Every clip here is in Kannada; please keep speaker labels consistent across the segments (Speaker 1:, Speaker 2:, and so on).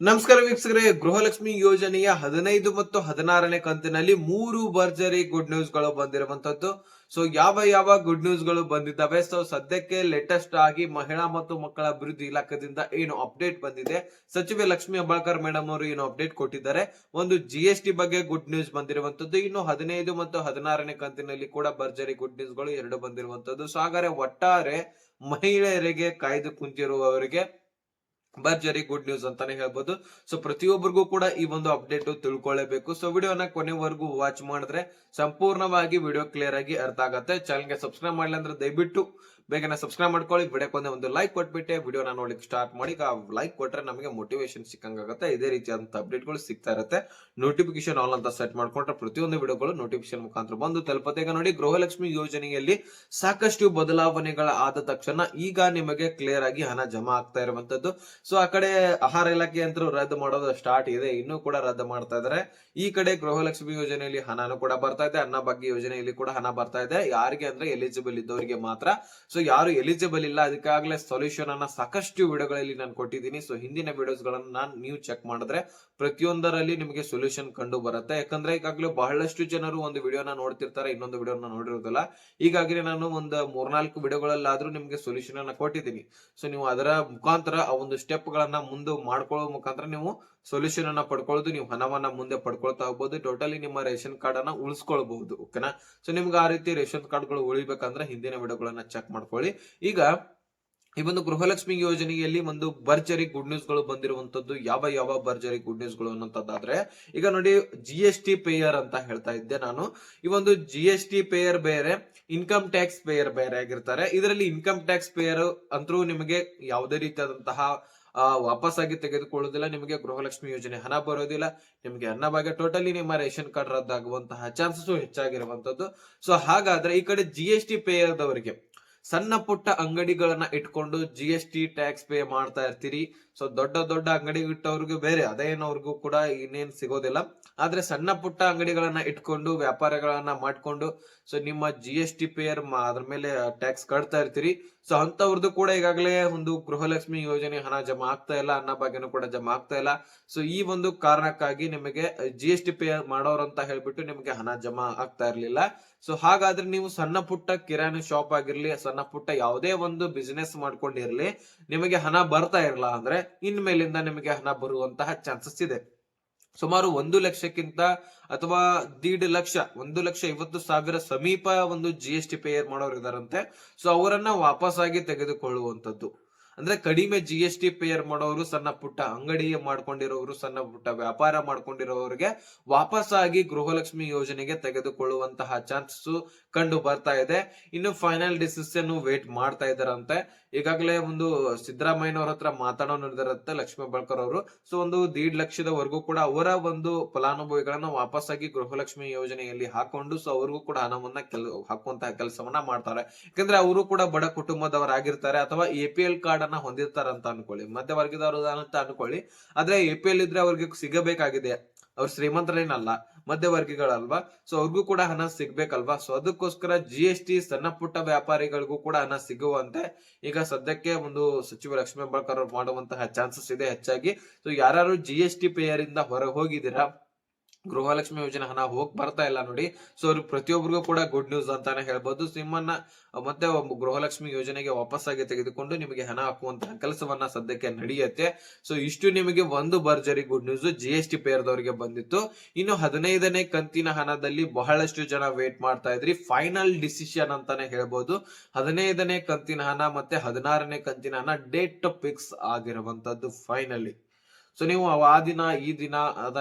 Speaker 1: ನಮಸ್ಕಾರ ವೀಕ್ಷಕರೇ, ಗೃಹಲಕ್ಷ್ಮಿ ಯೋಜನೆಯ 15 ಮತ್ತು 16ನೇ ಕಂತಿನಲ್ಲಿ 3 ಭರ್ಜರಿ ಗುಡ್ ನ್ಯೂಸ್ ಗಳು ಬಂದಿರುವಂತದ್ದು. ಸೊ ಯಾವ ಗುಡ್ ನ್ಯೂಸ್ ಗಳು ಬಂದಿದ್ದಾವೆ? ಸೊ ಸದ್ಯಕ್ಕೆ ಲೇಟೆಸ್ಟ್ ಆಗಿ ಮಹಿಳಾ ಮತ್ತು ಮಕ್ಕಳ ಅಭಿವೃದ್ಧಿ ಇಲಾಖೆಯಿಂದ ಏನು ಅಪ್ಡೇಟ್ ಬಂದಿದೆ, ಸಚಿವೆ ಲಕ್ಷ್ಮಿ ಹೆಬ್ಬಾಳ್ಕರ್ ಮೇಡಮ್ ಅವರು ಏನು ಅಪ್ಡೇಟ್ ಕೊಟ್ಟಿದ್ದಾರೆ. ಒಂದು GST ಬಗ್ಗೆ ಗುಡ್ ನ್ಯೂಸ್ ಬಂದಿರುವಂತದ್ದು. ಇನ್ನು 15 ಮತ್ತು 16ನೇ ಕಂತಿನಲ್ಲಿ ಕೂಡ ಭರ್ಜರಿ ಗುಡ್ ನ್ಯೂಸ್ ಗಳು ಎರಡು ಬಂದಿರುವಂತದ್ದು. ಸೊ ಹಾಗಾದ್ರೆ ಒಟ್ಟಾರೆ ಮಹಿಳೆಯರಿಗೆ ಕಾಯ್ದು ಕುಂತಿರುವವರಿಗೆ ಭರ್ಜರಿ ಗುಡ್ ನ್ಯೂಸ್ ಅಂತಾನೆ ಹೇಳ್ಬೋದು. ಸೊ ಪ್ರತಿಯೊಬ್ಬರಿಗೂ ಕೂಡ ಈ ಒಂದು ಅಪ್ಡೇಟ್ ತಿಳ್ಕೊಳ್ಳೇಬೇಕು. ಸೊ ವಿಡಿಯೋನ ಕೊನೆವರೆಗೂ ವಾಚ್ ಮಾಡಿದ್ರೆ ಸಂಪೂರ್ಣವಾಗಿ ವಿಡಿಯೋ ಕ್ಲಿಯರ್ ಆಗಿ ಅರ್ಥ ಆಗತ್ತೆ. ಚಾನಲ್ಗೆ ಸಬ್ಸ್ಕ್ರೈಬ್ ಮಾಡಿಲ್ಲ ಅಂದ್ರೆ ದಯವಿಟ್ಟು ಬೇಗನೆ ಸಬ್ಸ್ಕ್ರೈಬ್ ಮಾಡ್ಕೊಳ್ಳಿ. ವಿಡಿಯೋಕ್ಕೊಂದೇ ಒಂದು ಲೈಕ್ ಕೊಟ್ಬಿಟ್ಟೆ ವಿಡಿಯೋನ ನೋಡ್ಲಿಕ್ಕೆ ಸ್ಟಾರ್ಟ್ ಮಾಡಿ. ಲೈಕ್ ಕೊಟ್ರೆ ನಮಗೆ ಮೋಟಿವೇಶನ್ ಸಿಕ್ಕಂಗಾಗುತ್ತೆ. ಇದೇ ರೀತಿಯಾದಂತ ಅಪ್ಡೇಟ್ಗಳು ಸಿಗ್ತಾ ಇರುತ್ತೆ. ನೋಟಿಫಿಕೇಶನ್ ಆಲ್ ಅಂತ ಸೆಟ್ ಮಾಡ್ಕೊಂಡ್ರೆ ಪ್ರತಿಯೊಂದು ವಿಡಿಯೋಗಳು ನೋಟಿಫಿಕೇಶನ್ ಮುಖಾಂತರ ಬಂದು ತಲುಪತ್ತೆ. ಈಗ ನೋಡಿ, ಗೃಹಲಕ್ಷ್ಮಿ ಯೋಜನೆಯಲ್ಲಿ ಸಾಕಷ್ಟು ಬದಲಾವಣೆಗಳ ಆದ ತಕ್ಷಣ ಈಗ ನಿಮಗೆ ಕ್ಲಿಯರ್ ಆಗಿ ಹಣ ಜಮಾ ಆಗ್ತಾ ಇರುವಂತದ್ದು. ಸೊ ಆ ಕಡೆ ಆಹಾರ ಇಲಾಖೆ ಅಂತೂ ರದ್ದು ಮಾಡೋದು ಸ್ಟಾರ್ಟ್ ಇದೆ, ಇನ್ನೂ ಕೂಡ ರದ್ದು ಮಾಡ್ತಾ ಇದಾರೆ. ಈ ಕಡೆ ಗೃಹಲಕ್ಷ್ಮಿ ಯೋಜನೆಯಲ್ಲಿ ಹಣನೂ ಕೂಡ ಬರ್ತಾ ಇದೆ, ಅನ್ನಭಾಗ್ಯ ಯೋಜನೆಯಲ್ಲಿ ಕೂಡ ಹಣ ಬರ್ತಾ ಇದೆ. ಯಾರಿಗೆ ಅಂದ್ರೆ ಎಲಿಜಿಬಲ್ ಇದ್ದವರಿಗೆ ಮಾತ್ರ. ಸೊ ಯಾರು ಎಲಿಜಿಬಲ್ ಇಲ್ಲ ಅದಕ್ಕಾಗಲೇ ಸೊಲ್ಯೂಷನ್ ಅನ್ನ ಸಾಕಷ್ಟು ವಿಡಿಯೋಗಳಲ್ಲಿ ನಾನು ಕೊಟ್ಟಿದ್ದೀನಿ. ಸೊ ಹಿಂದಿನ ವಿಡಿಯೋಸ್ ಗಳನ್ನ ನೀವು ಚೆಕ್ ಮಾಡಿದ್ರೆ ಪ್ರತಿಯೊಂದರಲ್ಲಿ ನಿಮಗೆ ಸೊಲ್ಯೂಷನ್ ಕಂಡು ಬರುತ್ತೆ. ಯಾಕಂದ್ರೆ ಈಗಾಗಲೇ ಬಹಳಷ್ಟು ಜನರು ಒಂದು ವಿಡಿಯೋನ ನೋಡ್ತಿರ್ತಾರೆ, ಇನ್ನೊಂದು ವಿಡಿಯೋನ ನೋಡಿರೋದಿಲ್ಲ. ಹೀಗಾಗಿ ನಾನು ಒಂದು 3-4 ವಿಡಿಯೋಗಳಲ್ಲಾದ್ರೂ ನಿಮ್ಗೆ ಸೊಲ್ಯೂಷನ್ ಅನ್ನ ಕೊಟ್ಟಿದ್ದೀನಿ. ಸೊ ನೀವು ಅದರ ಮುಖಾಂತರ ಆ ಒಂದು ಸ್ಟೆಪ್ ಗಳನ್ನ ಮುಂದೆ ಮಾಡ್ಕೊಳ್ಳೋ ಮುಖಾಂತರ ನೀವು ಸೊಲ್ಯೂಷನ್ ಅನ್ನ ಪಡ್ಕೊಳ್ಳೋದು, ನೀವು ಹಣವನ್ನ ಮುಂದೆ ಪಡ್ಕೊಳ್ತಾ ಹೋಗ್ಬೋದು. ಟೋಟಲಿ ನಿಮ್ಮ ರೇಷನ್ ಕಾರ್ಡ್ ಅನ್ನ ಉಳಿಸ್ಕೊಳ್ಬಹುದು. ಓಕೆನಾ? ಸೊ ನಿಮ್ಗೆ ಆ ರೀತಿ ರೇಷನ್ ಕಾರ್ಡ್ ಗಳು ಉಳಿಬೇಕಂದ್ರೆ ಹಿಂದಿನ ವಿಡಿಯೋಗಳನ್ನ ಚೆಕ್ ಮಾಡ್ಕೊಳ್ಳಿ. ಈಗ ಈ ಒಂದು ಗೃಹಲಕ್ಷ್ಮಿ ಯೋಜನೆಯಲ್ಲಿ ಒಂದು ಭರ್ಜರಿ ಗುಡ್ ನ್ಯೂಸ್ ಗಳು ಬಂದಿರುವಂತದ್ದು. ಯಾವ ಭರ್ಜರಿ ಗುಡ್ ನ್ಯೂಸ್ ಗಳು ಅನ್ನೋದಾದ್ರೆ, ಈಗ ನೋಡಿ, GST ಪೇಯರ್ ಅಂತ ಹೇಳ್ತಾ ಇದ್ದೆ ನಾನು. ಈ ಒಂದು GST ಪೇಯರ್ ಬೇರೆ, ಇನ್ಕಮ್ ಟ್ಯಾಕ್ಸ್ ಪೇಯರ್ ಬೇರೆ ಆಗಿರ್ತಾರೆ. ಇದರಲ್ಲಿ ಇನ್ಕಮ್ ಟ್ಯಾಕ್ಸ್ ಪೇಯರ್ ಅಂತೂ ನಿಮಗೆ ಯಾವುದೇ ರೀತಿಯಾದಂತಹ ವಾಪಸ್ಸಾಗಿ ತೆಗೆದುಕೊಳ್ಳುವುದಿಲ್ಲ. ನಿಮಗೆ ಗೃಹಲಕ್ಷ್ಮಿ ಯೋಜನೆ ಹಣ ಬರೋದಿಲ್ಲ. ನಿಮಗೆ ಅನ್ನಭಾಗ್ಯ ಟೋಟಲಿ ನಿಮ್ಮ ರೇಷನ್ ಕಾರ್ಡ್ ರದ್ದಾಗುವಂತಹ ಚಾನ್ಸಸ್ ಹೆಚ್ಚಾಗಿರುವಂತದ್ದು. ಸೊ ಹಾಗಾದ್ರೆ ಈ ಕಡೆ GST ಪೇಯರ್ ದವರಿಗೆ ಸಣ್ಣ ಪುಟ್ಟ ಅಂಗಡಿಗಳನ್ನ ಇಟ್ಕೊಂಡು GST ಟ್ಯಾಕ್ಸ್ ಪೇ ಮಾಡ್ತಾ ಇರ್ತೀರಿ. ಸೊ ದೊಡ್ಡ ಅಂಗಡಿ ಇಟ್ಟವ್ರಿಗೂ ಬೇರೆ, ಅದೇನವ್ರಿಗೂ ಕೂಡ ಇನ್ನೇನ್ ಸಿಗೋದಿಲ್ಲ. ಆದ್ರೆ ಸಣ್ಣ ಪುಟ್ಟ ಅಂಗಡಿಗಳನ್ನ ಇಟ್ಕೊಂಡು ವ್ಯಾಪಾರಗಳನ್ನ ಮಾಡ್ಕೊಂಡು ಸೊ ನಿಮ್ಮ GST ಪೇಯರ್ ಅದ್ರ ಮೇಲೆ ಟ್ಯಾಕ್ಸ್ ಕಟ್ತಾ ಇರ್ತೀರಿ. ಸೊ ಅಂತವ್ರದ್ದು ಕೂಡ ಈಗಾಗಲೇ ಒಂದು ಗೃಹಲಕ್ಷ್ಮಿ ಯೋಜನೆ ಹಣ ಜಮಾ ಆಗ್ತಾ ಇಲ್ಲ, ಅನ್ನಭಾಗ್ಯನೂ ಕೂಡ ಜಮಾ ಆಗ್ತಾ ಇಲ್ಲ. ಸೊ ಈ ಒಂದು ಕಾರಣಕ್ಕಾಗಿ ನಿಮಗೆ GST ಪೇ ಮಾಡೋರು ಅಂತ ಹೇಳ್ಬಿಟ್ಟು ನಿಮಗೆ ಹಣ ಜಮಾ ಆಗ್ತಾ ಇರ್ಲಿಲ್ಲ. ಸೊ ಹಾಗಾದ್ರೆ ನೀವು ಸಣ್ಣ ಪುಟ್ಟ ಕಿರಾಣಿ ಶಾಪ್ ಆಗಿರ್ಲಿ, ಸಣ್ಣ ಪುಟ್ಟ ಯಾವುದೇ ಒಂದು ಬಿಸಿನೆಸ್ ಮಾಡ್ಕೊಂಡಿರ್ಲಿ, ನಿಮಗೆ ಹಣ ಬರ್ತಾ ಇರಲ್ಲ ಅಂದ್ರೆ ಇನ್ಮೇಲಿಂದ ನಿಮಗೆ ಹಣ ಬರುವಂತಹ ಚಾನ್ಸಸ್ ಇದೆ. ಸುಮಾರು 1 ಲಕ್ಷಕ್ಕಿಂತ ಅಥವಾ 1.5 ಲಕ್ಷ, 1,50,000 ಸಮೀಪ ಒಂದು GST ಪೇಯರ್ ಮಾಡೋರು ಇದಾರಂತೆ. ಸೊ ಅವರನ್ನ ವಾಪಸ್ ಆಗಿ ತೆಗೆದುಕೊಳ್ಳುವಂತದ್ದು. ಅಂದ್ರೆ ಕಡಿಮೆ GST ಪೇಯರ್ ಮಾಡೋರು, ಸಣ್ಣ ಪುಟ್ಟ ಅಂಗಡಿ ಮಾಡ್ಕೊಂಡಿರೋರು, ಸಣ್ಣ ಪುಟ್ಟ ವ್ಯಾಪಾರ ಮಾಡ್ಕೊಂಡಿರೋರಿಗೆ ವಾಪಸ್ ಆಗಿ ಗೃಹಲಕ್ಷ್ಮಿ ಯೋಜನೆಗೆ ತೆಗೆದುಕೊಳ್ಳುವಂತಹ ಚಾನ್ಸಸ್ ಕಂಡು ಬರ್ತಾ ಇದೆ. ಇನ್ನು ಫೈನಲ್ ಡಿಸಿಷನ್ ವೇಟ್ ಮಾಡ್ತಾ ಇದಾರಂತೆ. ಈಗಾಗಲೇ ಒಂದು ಸಿದ್ದರಾಮಯ್ಯನವ್ರ ಹತ್ರ ಮಾತಾಡೋನಿರುತ್ತೆ ಲಕ್ಷ್ಮೀ ಹೆಬ್ಬಾಳ್ಕರ್ ಅವರು. ಸೊ ಒಂದು 1.5 ಲಕ್ಷದವರೆಗೂ ಕೂಡ ಅವರ ಒಂದು ಫಲಾನುಭವಿಗಳನ್ನ ವಾಪಸ್ ಆಗಿ ಗೃಹಲಕ್ಷ್ಮಿ ಯೋಜನೆಯಲ್ಲಿ ಹಾಕೊಂಡು ಸೊ ಅವ್ರಿಗೂ ಕೂಡ ಹಣವನ್ನ ಹಾಕುವಂತಹ ಕೆಲಸವನ್ನ ಮಾಡ್ತಾರೆ. ಯಾಕಂದ್ರೆ ಅವರು ಕೂಡ ಬಡ ಕುಟುಂಬದವರಾಗಿರ್ತಾರೆ, ಅಥವಾ APL ಕಾರ್ಡ್ ಅನ್ನ ಹೊಂದಿರ್ತಾರ ಅಂತ ಅನ್ಕೊಳ್ಳಿ, ಮಧ್ಯವರ್ಗದವರು ಅಂತ ಅನ್ಕೊಳ್ಳಿ. ಆದ್ರೆ APL ಇದ್ರೆ ಅವ್ರಿಗೆ ಸಿಗಬೇಕಾಗಿದೆ. ಅವ್ರು ಶ್ರೀಮಂತರೇನಲ್ಲ, ಮಧ್ಯವರ್ಗಿಗಳಲ್ವಾ. ಸೊ ಅವ್ರಿಗೂ ಕೂಡ ಹಣ ಸಿಗ್ಬೇಕಲ್ವಾ. ಸೊ ಅದಕ್ಕೋಸ್ಕರ GST ಸಣ್ಣ ಪುಟ್ಟ ವ್ಯಾಪಾರಿಗಳಿಗೂ ಕೂಡ ಹಣ ಸಿಗುವಂತೆ ಈಗ ಸದ್ಯಕ್ಕೆ ಒಂದು ಸಚಿವ ಲಕ್ಷ್ಮೀ ಹೆಬ್ಬಾಳ್ಕರ್ ಮಾಡುವಂತಹ ಚಾನ್ಸಸ್ ಇದೆ ಹೆಚ್ಚಾಗಿ. ಸೊ ಯಾರು GST ಪೇಯರ್ ಇಂದ ಹೊರ ಹೋಗಿದ್ದೀರಾ, ಗೃಹಲಕ್ಷ್ಮಿ ಯೋಜನೆ ಹಣ ಹೋಗ್ ಬರ್ತಾ ಇಲ್ಲ ನೋಡಿ. ಸೊ ಅವ್ರು ಪ್ರತಿಯೊಬ್ಬರಿಗೂ ಕೂಡ ಗುಡ್ ನ್ಯೂಸ್ ಅಂತಾನೆ ಹೇಳ್ಬೋದು. ನಿಮ್ಮನ್ನ ಮತ್ತೆ ಗೃಹಲಕ್ಷ್ಮಿ ಯೋಜನೆಗೆ ವಾಪಸ್ಸಾಗಿ ತೆಗೆದುಕೊಂಡು ನಿಮಗೆ ಹಣ ಹಾಕುವಂತಹ ಕೆಲಸವನ್ನ ಸದ್ಯಕ್ಕೆ ನಡೆಯುತ್ತೆ. ಸೊ ಇಷ್ಟು ನಿಮಗೆ ಒಂದು ಭರ್ಜರಿ ಗುಡ್ ನ್ಯೂಸ್ GST ಪೇಯರ್ದವರಿಗೆ ಬಂದಿತ್ತು. ಇನ್ನು 15ನೇ ಕಂತಿನ ಹಣದಲ್ಲಿ ಬಹಳಷ್ಟು ಜನ ವೇಟ್ ಮಾಡ್ತಾ ಇದ್ರಿ. ಫೈನಲ್ ಡಿಸಿಷನ್ ಅಂತಾನೆ ಹೇಳ್ಬೋದು. 15ನೇ ಕಂತಿನ ಹಣ ಮತ್ತೆ 16ನೇ ಕಂತಿನ ಹಣ ಡೇಟ್ ಫಿಕ್ಸ್ ಆಗಿರುವಂತದ್ದು ಫೈನಲಿ. ಸೊ ನೀವು ಆ ದಿನ ಈ ದಿನ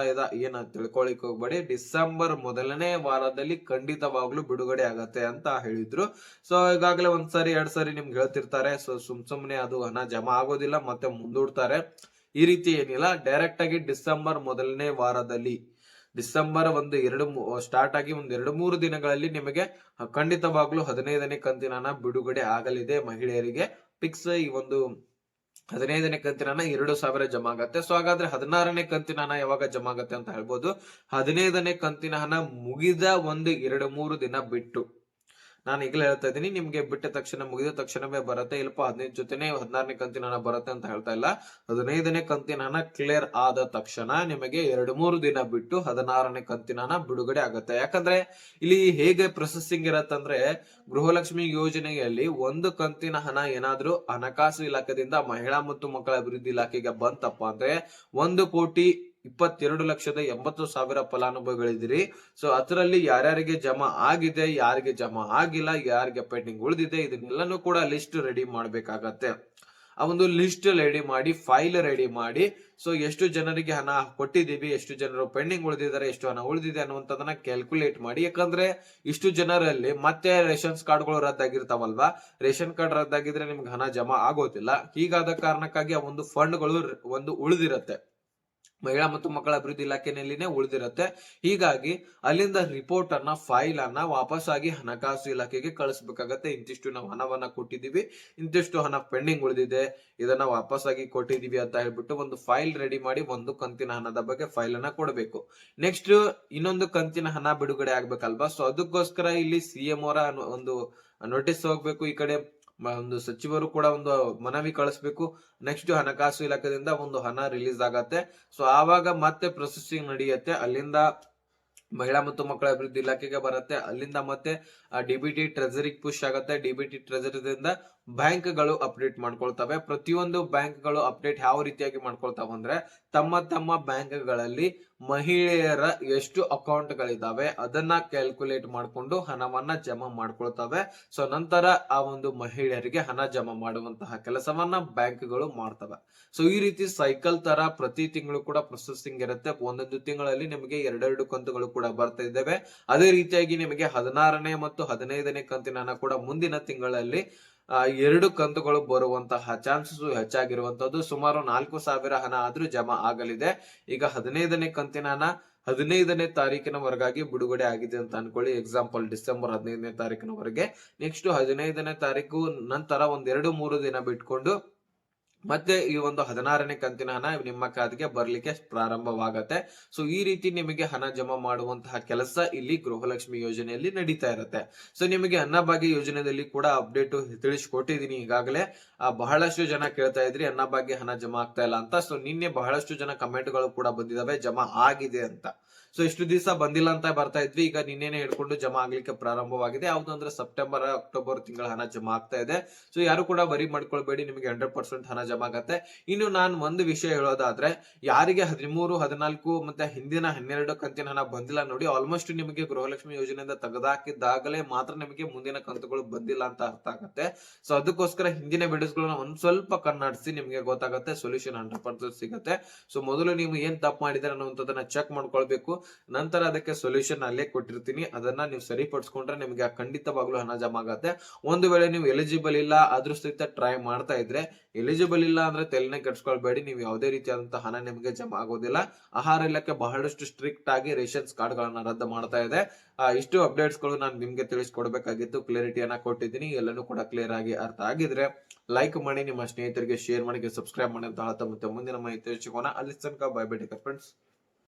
Speaker 1: ಏನ ತಿಳ್ಕೊಳಿಕ್ ಹೋಗ್ಬೇಡಿ. ಡಿಸೆಂಬರ್ ಮೊದಲನೇ ವಾರದಲ್ಲಿ ಖಂಡಿತವಾಗ್ಲೂ ಬಿಡುಗಡೆ ಆಗತ್ತೆ ಅಂತ ಹೇಳಿದ್ರು. ಸೊ ಈಗಾಗಲೇ 1 ಸರಿ 2 ಸರಿ ನಿಮ್ಗೆ ಹೇಳ್ತಿರ್ತಾರೆ. ಸೊ ಸುಮ್ನೆ ಅದು ಹಣ ಜಮಾ ಆಗೋದಿಲ್ಲ, ಮತ್ತೆ ಮುಂದೂಡ್ತಾರೆ. ಈ ರೀತಿ ಏನಿಲ್ಲ, ಡೈರೆಕ್ಟ್ ಆಗಿ ಡಿಸೆಂಬರ್ ಮೊದಲನೇ ವಾರದಲ್ಲಿ, ಡಿಸೆಂಬರ್ 1-2 ಸ್ಟಾರ್ಟ್ ಆಗಿ 1-2-3 ದಿನಗಳಲ್ಲಿ ನಿಮಗೆ ಖಂಡಿತವಾಗ್ಲೂ 15ನೇ ಕಂತಿನ ಹಣ ಬಿಡುಗಡೆ ಆಗಲಿದೆ. ಮಹಿಳೆಯರಿಗೆ ಫಿಕ್ಸ್. ಈ ಒಂದು 15ನೇ ಕಂತಿನ ಹಣ 2,000 ಜಮಾ ಆಗತ್ತೆ. ಸೊ ಹಾಗಾದ್ರೆ 16ನೇ ಕಂತಿನ ಹಣ ಯಾವಾಗ ಜಮಾ ಆಗತ್ತೆ ಅಂತ ಹೇಳ್ಬೋದು. 15ನೇ ಕಂತಿನ ಹಣ ಮುಗಿದ 1-2-3 ದಿನ ಬಿಟ್ಟು ನಾನು ಈಗಲೇ ಹೇಳ್ತಾ ಇದ್ದೀನಿ, ನಿಮ್ಗೆ ಬಿಟ್ಟ ತಕ್ಷಣ ಮುಗಿದ ತಕ್ಷಣವೇ ಬರುತ್ತೆ, ಇಲ್ಲಪ್ಪ 15 ಜೊತೆನೆ 16ನೇ ಕಂತಿನ ಹಣ ಬರುತ್ತೆ ಅಂತ ಹೇಳ್ತಾ ಇಲ್ಲ. 15ನೇ ಕಂತಿನ ಹಣ ಕ್ಲಿಯರ್ ಆದ ತಕ್ಷಣ ನಿಮಗೆ 2-3 ದಿನ ಬಿಟ್ಟು 16ನೇ ಕಂತಿನ ಹಣ ಬಿಡುಗಡೆ ಆಗುತ್ತೆ. ಯಾಕಂದ್ರೆ ಇಲ್ಲಿ ಹೇಗೆ ಪ್ರೊಸೆಸಿಂಗ್ ಇರತ್ತಂದ್ರೆ, ಗೃಹಲಕ್ಷ್ಮಿ ಯೋಜನೆಯಲ್ಲಿ ಒಂದು ಕಂತಿನ ಹಣ ಏನಾದ್ರೂ ಹಣಕಾಸು ಇಲಾಖೆದಿಂದ ಮಹಿಳಾ ಮತ್ತು ಮಕ್ಕಳ ಅಭಿವೃದ್ಧಿ ಇಲಾಖೆಗೆ ಬಂತಪ್ಪ ಅಂದ್ರೆ 1,22,80,000 ಫಲಾನುಭವಿಗಳಿದ್ದೀರಿ. ಸೊ ಅದರಲ್ಲಿ ಯಾರ್ಯಾರಿಗೆ ಜಮಾ ಆಗಿದೆ, ಯಾರಿಗೆ ಜಮಾ ಆಗಿಲ್ಲ, ಯಾರಿಗೆ ಪೆಂಡಿಂಗ್ ಉಳಿದಿದೆ, ಇದನ್ನೆಲ್ಲನೂ ಕೂಡ ಲಿಸ್ಟ್ ರೆಡಿ ಮಾಡ್ಬೇಕಾಗತ್ತೆ. ಆ ಒಂದು ಲಿಸ್ಟ್ ರೆಡಿ ಮಾಡಿ, ಫೈಲ್ ರೆಡಿ ಮಾಡಿ, ಸೊ ಎಷ್ಟು ಜನರಿಗೆ ಹಣ ಕೊಟ್ಟಿದೀವಿ, ಎಷ್ಟು ಜನರು ಪೆಂಡಿಂಗ್ ಉಳಿದಿದ್ದಾರೆ, ಎಷ್ಟು ಹಣ ಉಳಿದಿದೆ ಅನ್ನುವಂಥದ್ದನ್ನ ಕ್ಯಾಲ್ಕುಲೇಟ್ ಮಾಡಿ. ಯಾಕಂದ್ರೆ ಇಷ್ಟು ಜನರಲ್ಲಿ ಮತ್ತೆ ರೇಷನ್ಸ್ ಕಾರ್ಡ್ಗಳು ರದ್ದಾಗಿರ್ತಾವಲ್ವಾ, ರೇಷನ್ ಕಾರ್ಡ್ ರದ್ದಾಗಿದ್ರೆ ನಿಮ್ಗೆ ಹಣ ಜಮಾ ಆಗೋದಿಲ್ಲ. ಹೀಗಾದ ಕಾರಣಕ್ಕಾಗಿ ಆ ಒಂದು ಫಂಡ್ಗಳು ಒಂದು ಉಳಿದಿರತ್ತೆ, ಮಹಿಳಾ ಮತ್ತು ಮಕ್ಕಳ ಅಭಿವೃದ್ಧಿ ಇಲಾಖೆಯಲ್ಲಿನೇ ಉಳಿದಿರುತ್ತೆ. ಹೀಗಾಗಿ ಅಲ್ಲಿಂದ ರಿಪೋರ್ಟ್ ಅನ್ನ, ಫೈಲ್ ಅನ್ನ ವಾಪಸ್ ಆಗಿ ಹಣಕಾಸು ಇಲಾಖೆಗೆ ಕಳಿಸ್ಬೇಕಾಗತ್ತೆ. ಇಂತಿಷ್ಟು ನಾವು ಹಣವನ್ನ ಕೊಟ್ಟಿದೀವಿ, ಇಂತಿಷ್ಟು ಹಣ ಪೆಂಡಿಂಗ್ ಉಳಿದಿದೆ, ಇದನ್ನ ವಾಪಸ್ ಆಗಿ ಕೊಟ್ಟಿದೀವಿ ಅಂತ ಹೇಳ್ಬಿಟ್ಟು ಒಂದು ಫೈಲ್ ರೆಡಿ ಮಾಡಿ ಒಂದು ಕಂತಿನ ಹಣದ ಬಗ್ಗೆ ಫೈಲ್ ಅನ್ನ ಕೊಡಬೇಕು. ನೆಕ್ಸ್ಟ್ ಇನ್ನೊಂದು ಕಂತಿನ ಹಣ ಬಿಡುಗಡೆ ಆಗ್ಬೇಕಲ್ವಾ, ಸೊ ಅದಕ್ಕೋಸ್ಕರ ಇಲ್ಲಿ ಸಿಎಂ ಅವರ ಒಂದು ನೋಟಿಸ್ ಹೋಗ್ಬೇಕು, ಈ ಕಡೆ ಒಂದು ಸಚಿವರು ಕೂಡ ಒಂದು ಮನವಿ ಕಳಿಸ್ಬೇಕು. ನೆಕ್ಸ್ಟ್ ಹಣಕಾಸು ಇಲಾಖೆಯಿಂದ ಒಂದು ಹಣ ರಿಲೀಸ್ ಆಗತ್ತೆ. ಸೊ ಆವಾಗ ಮತ್ತೆ ಪ್ರೊಸೆಸಿಂಗ್ ನಡೆಯುತ್ತೆ, ಅಲ್ಲಿಂದ ಮಹಿಳಾ ಮತ್ತು ಮಕ್ಕಳ ಅಭಿವೃದ್ಧಿ ಇಲಾಖೆಗೆ ಬರುತ್ತೆ, ಅಲ್ಲಿಂದ ಮತ್ತೆ ಡಿಬಿಟಿ ಟ್ರೆಜರಿಗೆ ಪುಷ್ ಆಗುತ್ತೆ. ಡಿಬಿಟಿ ಟ್ರೆಜರಿದಿಂದ ಬ್ಯಾಂಕ್ ಗಳು ಅಪ್ಡೇಟ್ ಮಾಡ್ಕೊಳ್ತವೆ. ಪ್ರತಿಯೊಂದು ಬ್ಯಾಂಕ್ ಗಳು ಅಪ್ಡೇಟ್ ಯಾವ ರೀತಿಯಾಗಿ ಮಾಡ್ಕೊಳ್ತಾವ ಅಂದ್ರೆ, ತಮ್ಮ ತಮ್ಮ ಬ್ಯಾಂಕ್ ಗಳಲ್ಲಿ ಮಹಿಳೆಯರ ಎಷ್ಟು ಅಕೌಂಟ್ ಗಳಿದಾವೆ ಅದನ್ನ ಕ್ಯಾಲ್ಕುಲೇಟ್ ಮಾಡ್ಕೊಂಡು ಹಣವನ್ನ ಜಮಾ ಮಾಡ್ಕೊಳ್ತವೆ. ಸೊ ನಂತರ ಆ ಒಂದು ಮಹಿಳೆಯರಿಗೆ ಹಣ ಜಮಾ ಮಾಡುವಂತಹ ಕೆಲಸವನ್ನ ಬ್ಯಾಂಕ್ ಗಳು ಮಾಡ್ತವೆ. ಸೊ ಈ ರೀತಿ ಸೈಕಲ್ ತರ ಪ್ರತಿ ತಿಂಗಳು ಕೂಡ ಪ್ರೊಸೆಸಿಂಗ್ ಇರುತ್ತೆ. ಒಂದೊಂದು ತಿಂಗಳಲ್ಲಿ ನಿಮಗೆ 2 ಕಂತುಗಳು ಕೂಡ ಬರ್ತಾ ಇದ್ದೇವೆ. ಅದೇ ರೀತಿಯಾಗಿ ನಿಮಗೆ 16ನೇ ಮತ್ತು 15ನೇ ಕಂತಿನ ಹಣ ಕೂಡ ಮುಂದಿನ ತಿಂಗಳಲ್ಲಿ 2 ಕಂತುಗಳು ಬರುವಂತಹ ಚಾನ್ಸಸ್ ಹೆಚ್ಚಾಗಿರುವಂತದ್ದು. ಸುಮಾರು 4,000 ಹಣ ಆದ್ರೂ ಜಮಾ ಆಗಲಿದೆ. ಈಗ 15ನೇ ಕಂತಿನ ಹಣ 15ನೇ ತಾರೀಕಿನವರೆಗಾಗಿ ಬಿಡುಗಡೆ ಆಗಿದೆ ಅಂತ ಅನ್ಕೊಳ್ಳಿ. ಎಕ್ಸಾಂಪಲ್ ಡಿಸೆಂಬರ್ 15ನೇ ತಾರೀಕಿನವರೆಗೆ. ನೆಕ್ಸ್ಟ್ 15ನೇ ತಾರೀಕು ನಂತರ 2-3 ದಿನ ಬಿಟ್ಕೊಂಡು ಮತ್ತೆ ಈ ಒಂದು 16ನೇ ಕಂತಿನ ಹಣ ನಿಮ್ಮ ಖಾತೆಗೆ ಬರ್ಲಿಕ್ಕೆ ಪ್ರಾರಂಭವಾಗತ್ತೆ. ಸೊ ಈ ರೀತಿ ನಿಮಗೆ ಹಣ ಜಮಾ ಮಾಡುವಂತಹ ಕೆಲಸ ಇಲ್ಲಿ ಗೃಹಲಕ್ಷ್ಮಿ ಯೋಜನೆಯಲ್ಲಿ ನಡೀತಾ ಇರುತ್ತೆ. ಸೊ ನಿಮಗೆ ಅನ್ನಭಾಗ್ಯ ಯೋಜನೆಯಲ್ಲಿ ಕೂಡ ಅಪ್ಡೇಟ್ ತಿಳಿಸ್ಕೊಟ್ಟಿದೀನಿ ಈಗಾಗಲೇ. ಬಹಳಷ್ಟು ಜನ ಕೇಳ್ತಾ ಇದ್ರಿ ಅನ್ನಭಾಗ್ಯ ಹಣ ಜಮಾ ಆಗ್ತಾ ಇಲ್ಲ ಅಂತ. ಸೊ ನಿನ್ನೆ ಬಹಳಷ್ಟು ಜನ ಕಮೆಂಟ್ ಗಳು ಕೂಡ ಬಂದಿದಾವೆ ಜಮಾ ಆಗಿದೆ ಅಂತ. ಸೊ ಇಷ್ಟು ದಿವಸ ಬಂದಿಲ್ಲ ಅಂತ ಬರ್ತಾ ಇದ್ವಿ, ಈಗ ನಿನ್ನೆನೆ ಹಿಡ್ಕೊಂಡು ಜಮಾ ಆಗ್ಲಿಕ್ಕೆ ಪ್ರಾರಂಭವಾಗಿದೆ. ಯಾವ್ದು ಅಂದ್ರೆ ಸೆಪ್ಟೆಂಬರ್ ಅಕ್ಟೋಬರ್ ತಿಂಗಳ ಹಣ ಜಮಾ ಆಗ್ತಾ ಇದೆ. ಸೊ ಯಾರು ಕೂಡ ವರಿ ಮಾಡ್ಕೊಳ್ಬೇಡಿ, ನಿಮಗೆ 100% ಹಣ ಜಮಾ ಆಗತ್ತೆ. ಇನ್ನು ನಾನು ಒಂದು ವಿಷಯ ಹೇಳೋದಾದ್ರೆ, ಯಾರಿಗೆ 13, 14 ಮತ್ತೆ ಹಿಂದಿನ 12 ಕಂತಿನ ಹಣ ಬಂದಿಲ್ಲ ನೋಡಿ, ಆಲ್ಮೋಸ್ಟ್ ನಿಮಗೆ ಗೃಹಲಕ್ಷ್ಮಿ ಯೋಜನೆಯಿಂದ ತೆಗೆದಾಕಿದ್ದಾಗಲೇ ಮಾತ್ರ ನಿಮಗೆ ಮುಂದಿನ ಕಂತುಗಳು ಬಂದಿಲ್ಲ ಅಂತ ಅರ್ಥ ಆಗುತ್ತೆ. ಸೊ ಅದಕ್ಕೋಸ್ಕರ ಹಿಂದಿನ ವಿಡಿಯೋಸ್ ಗಳನ್ನ ಒಂದ್ ಸ್ವಲ್ಪ ಕನ್ನಡಿಸಿ, ನಿಮಗೆ ಗೊತ್ತಾಗುತ್ತೆ, ಸೊಲ್ಯೂಷನ್ 100% ಸಿಗುತ್ತೆ. ಸೊ ಮೊದಲು ನೀವು ಏನ್ ತಪ್ಪು ಮಾಡಿದ್ರೆ ಅನ್ನುವಂಥದ್ದನ್ನ ಚೆಕ್ ಮಾಡ್ಕೊಳ್ಬೇಕು, ನಂತರ ಅದಕ್ಕೆ ಸೊಲ್ಯೂಷನ್ ಅಲ್ಲೇ ಕೊಟ್ಟಿರ್ತೀನಿ, ಅದನ್ನ ನೀವು ಸರಿಪಡಿಸ್ಕೊಂಡ್ರೆ ನಿಮಗೆ ಖಂಡಿತವಾಗ್ಲೂ ಹಣ ಜಮಾ ಆಗತ್ತೆ. ಒಂದು ವೇಳೆ ನೀವು ಎಲಿಜಿಬಲ್ ಇಲ್ಲ ಆದ್ರೂ ಸಹಿತ ಟ್ರೈ ಮಾಡ್ತಾ ಇದ್ರೆ, ಎಲಿಜಿಬಲ್ ಇಲ್ಲ ಅಂದ್ರೆ ತಲೆನೇ ಕೆಡ್ಸ್ಕೊಳ್ಬೇಡಿ, ನೀವು ಯಾವುದೇ ರೀತಿಯಾದಂತಹ ಹಣ ನಿಮಗೆ ಜಮಾ ಆಗೋದಿಲ್ಲ. ಆಹಾರ ಇಲಾಖೆ ಬಹಳಷ್ಟು ಸ್ಟ್ರಿಕ್ಟ್ ಆಗಿ ರೇಷನ್ಸ್ ಕಾರ್ಡ್ ಗಳನ್ನ ರದ್ದು ಮಾಡ್ತಾ ಇದೆ. ಇಷ್ಟು ಅಪ್ಡೇಟ್ಸ್ ಗಳು ನಾನು ನಿಮ್ಗೆ ತಿಳಿಸ್ಕೊಡ್ಬೇಕಾಗಿತ್ತು, ಕ್ಲಿಯರಿಟಿಯನ್ನ ಕೊಟ್ಟಿದ್ದೀನಿ. ಎಲ್ಲನೂ ಕೂಡ ಕ್ಲಿಯರ್ ಆಗಿ ಅರ್ಥ ಆಗಿದ್ರೆ ಲೈಕ್ ಮಾಡಿ, ನಿಮ್ಮ ಸ್ನೇಹಿತರಿಗೆ ಶೇರ್ ಮಾಡಿ, ಸಬ್ಸ್ಕ್ರೈಬ್ ಮಾಡಿ ಅಂತ ಹೇಳ್ತಾ ಮತ್ತೆ ಮುಂದಿನ ಮಾಹಿತಿ ಸಿಗೋಣ. ಅಲ್ಲಿ ತನಕ bye bye, take care friends.